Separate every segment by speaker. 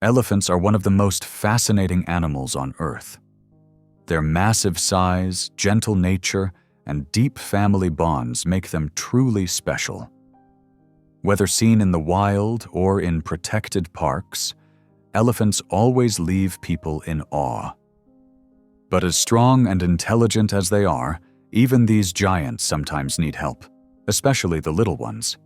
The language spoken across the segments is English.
Speaker 1: Elephants are one of the most fascinating animals on Earth. Their massive size, gentle nature, and deep family bonds make them truly special. Whether seen in the wild or in protected parks, elephants always leave people in awe. But as strong and intelligent as they are, even these giants sometimes need help, especially the little ones.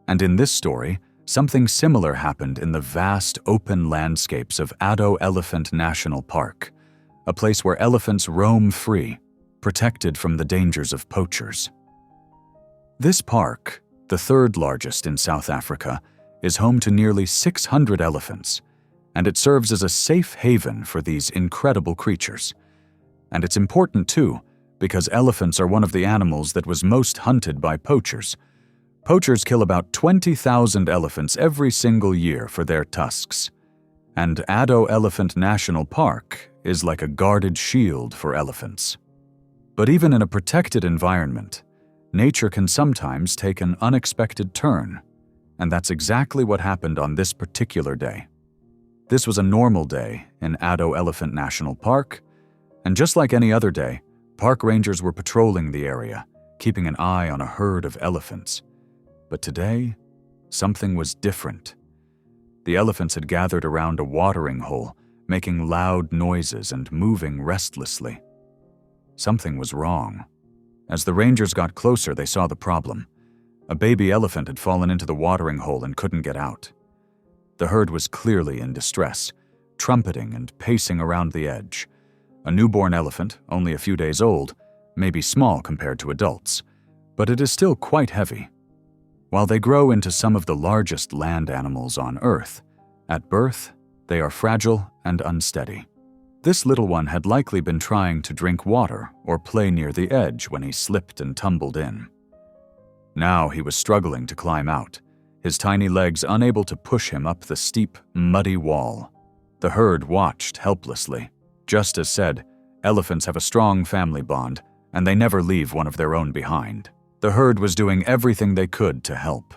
Speaker 1: And in this story, something similar happened in the vast open landscapes of Addo Elephant National Park, a place where elephants roam free, protected from the dangers of poachers. This park, the third largest in South Africa, is home to nearly 600 elephants, and it serves as a safe haven for these incredible creatures. And it's important too, because elephants are one of the animals that was most hunted by poachers. Poachers kill about 20,000 elephants every single year for their tusks. And Addo Elephant National Park is like a guarded shield for elephants. But even in a protected environment, nature can sometimes take an unexpected turn, and that's exactly what happened on this particular day. This was a normal day in Addo Elephant National Park, and just like any other day, park rangers were patrolling the area, keeping an eye on a herd of elephants. But today, something was different. The elephants had gathered around a watering hole, making loud noises and moving restlessly. Something was wrong. As the rangers got closer, they saw the problem. A baby elephant had fallen into the watering hole and couldn't get out. The herd was clearly in distress, trumpeting and pacing around the edge. A newborn elephant, only a few days old, may be small compared to adults, but it is still quite heavy. While they grow into some of the largest land animals on Earth, at birth, they are fragile and unsteady. This little one had likely been trying to drink water or play near the edge when he slipped and tumbled in. Now he was struggling to climb out, his tiny legs unable to push him up the steep, muddy wall. The herd watched helplessly. Just as said, elephants have a strong family bond, and they never leave one of their own behind. The herd was doing everything they could to help.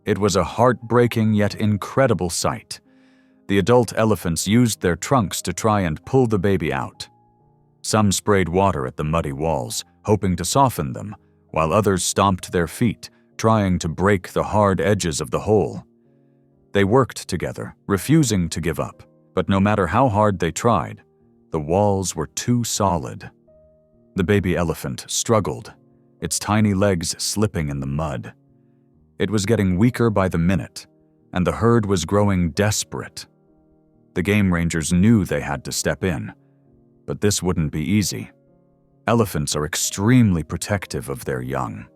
Speaker 1: It was a heartbreaking yet incredible sight. The adult elephants used their trunks to try and pull the baby out. Some sprayed water at the muddy walls, hoping to soften them, while others stomped their feet, trying to break the hard edges of the hole. They worked together, refusing to give up, but no matter how hard they tried, the walls were too solid. The baby elephant struggled, its tiny legs slipping in the mud. It was getting weaker by the minute, and the herd was growing desperate. The game rangers knew they had to step in, but this wouldn't be easy. Elephants are extremely protective of their young.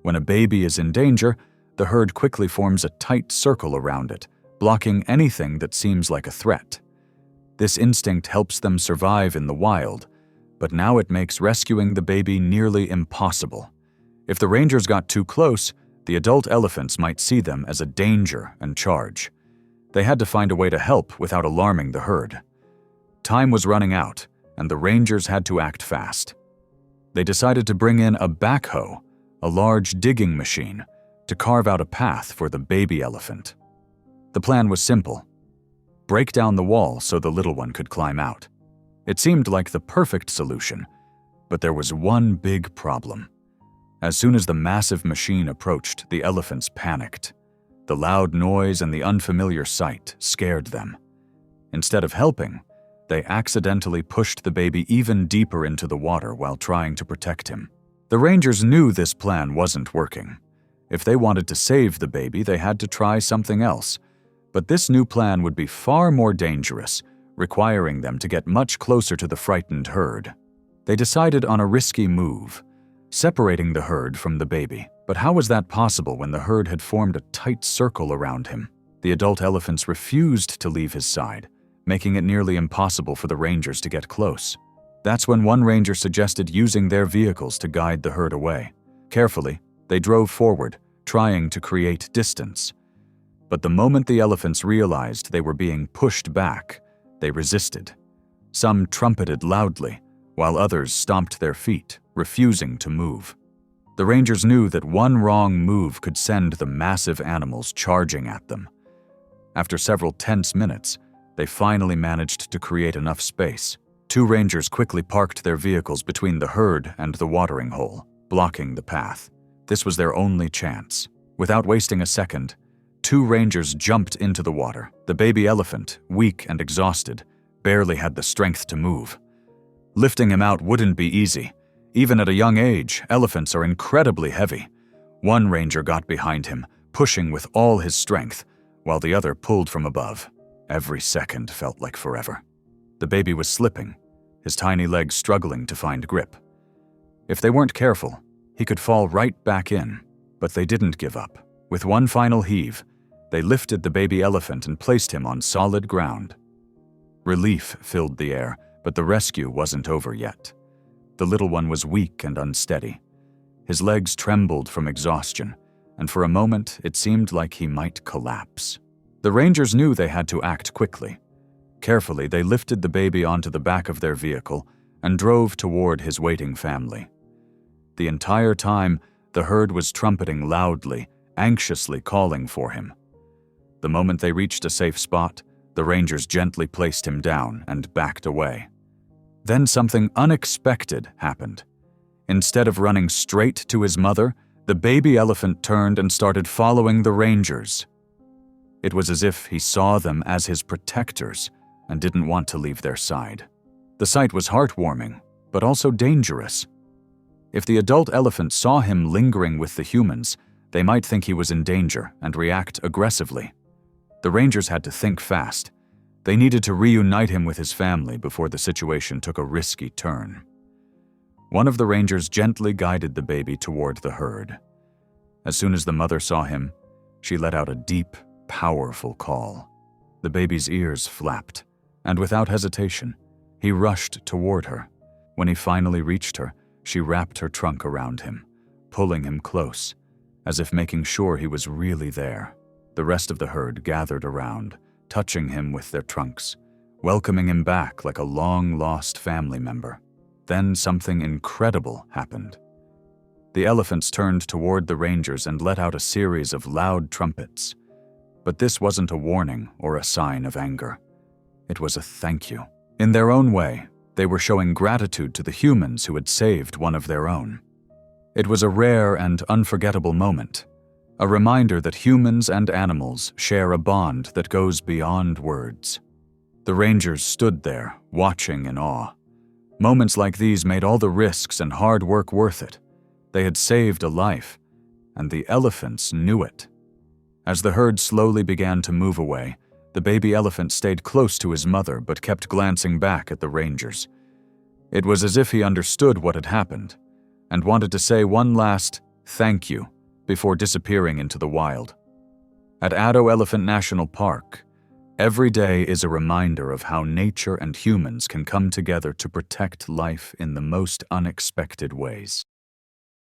Speaker 1: When a baby is in danger, the herd quickly forms a tight circle around it, blocking anything that seems like a threat. This instinct helps them survive in the wild, but now it makes rescuing the baby nearly impossible. If the rangers got too close, the adult elephants might see them as a danger and charge. They had to find a way to help without alarming the herd. Time was running out, and the rangers had to act fast. They decided to bring in a backhoe, a large digging machine, to carve out a path for the baby elephant. The plan was simple: break down the wall so the little one could climb out. It seemed like the perfect solution, but there was one big problem. As soon as the massive machine approached, the elephants panicked. The loud noise and the unfamiliar sight scared them. Instead of helping, they accidentally pushed the baby even deeper into the water while trying to protect him. The rangers knew this plan wasn't working. If they wanted to save the baby, they had to try something else. But this new plan would be far more dangerous, requiring them to get much closer to the frightened herd. They decided on a risky move, separating the herd from the baby. But how was that possible when the herd had formed a tight circle around him? The adult elephants refused to leave his side, making it nearly impossible for the rangers to get close. That's when one ranger suggested using their vehicles to guide the herd away. Carefully, they drove forward, trying to create distance. But the moment the elephants realized they were being pushed back, they resisted. Some trumpeted loudly, while others stomped their feet, refusing to move. The rangers knew that one wrong move could send the massive animals charging at them. After several tense minutes, they finally managed to create enough space. Two rangers quickly parked their vehicles between the herd and the watering hole, blocking the path. This was their only chance. Without wasting a second, two rangers jumped into the water. The baby elephant, weak and exhausted, barely had the strength to move. Lifting him out wouldn't be easy. Even at a young age, elephants are incredibly heavy. One ranger got behind him, pushing with all his strength, while the other pulled from above. Every second felt like forever. The baby was slipping, his tiny legs struggling to find grip. If they weren't careful, he could fall right back in. But they didn't give up. With one final heave, they lifted the baby elephant and placed him on solid ground. Relief filled the air, but the rescue wasn't over yet. The little one was weak and unsteady. His legs trembled from exhaustion, and for a moment it seemed like he might collapse. The rangers knew they had to act quickly. Carefully, they lifted the baby onto the back of their vehicle and drove toward his waiting family. The entire time, the herd was trumpeting loudly, anxiously calling for him. The moment they reached a safe spot, the rangers gently placed him down and backed away. Then something unexpected happened. Instead of running straight to his mother, the baby elephant turned and started following the rangers. It was as if he saw them as his protectors and didn't want to leave their side. The sight was heartwarming, but also dangerous. If the adult elephant saw him lingering with the humans, they might think he was in danger and react aggressively. The rangers had to think fast. They needed to reunite him with his family before the situation took a risky turn. One of the rangers gently guided the baby toward the herd. As soon as the mother saw him, she let out a deep, powerful call. The baby's ears flapped, and without hesitation, he rushed toward her. When he finally reached her, she wrapped her trunk around him, pulling him close, as if making sure he was really there. The rest of the herd gathered around, touching him with their trunks, welcoming him back like a long-lost family member. Then something incredible happened. The elephants turned toward the rangers and let out a series of loud trumpets. But this wasn't a warning or a sign of anger. It was a thank you. In their own way, they were showing gratitude to the humans who had saved one of their own. It was a rare and unforgettable moment, a reminder that humans and animals share a bond that goes beyond words. The rangers stood there, watching in awe. Moments like these made all the risks and hard work worth it. They had saved a life, and the elephants knew it. As the herd slowly began to move away, the baby elephant stayed close to his mother but kept glancing back at the rangers. It was as if he understood what had happened and wanted to say one last thank you before disappearing into the wild. At Addo Elephant National Park, every day is a reminder of how nature and humans can come together to protect life in the most unexpected ways.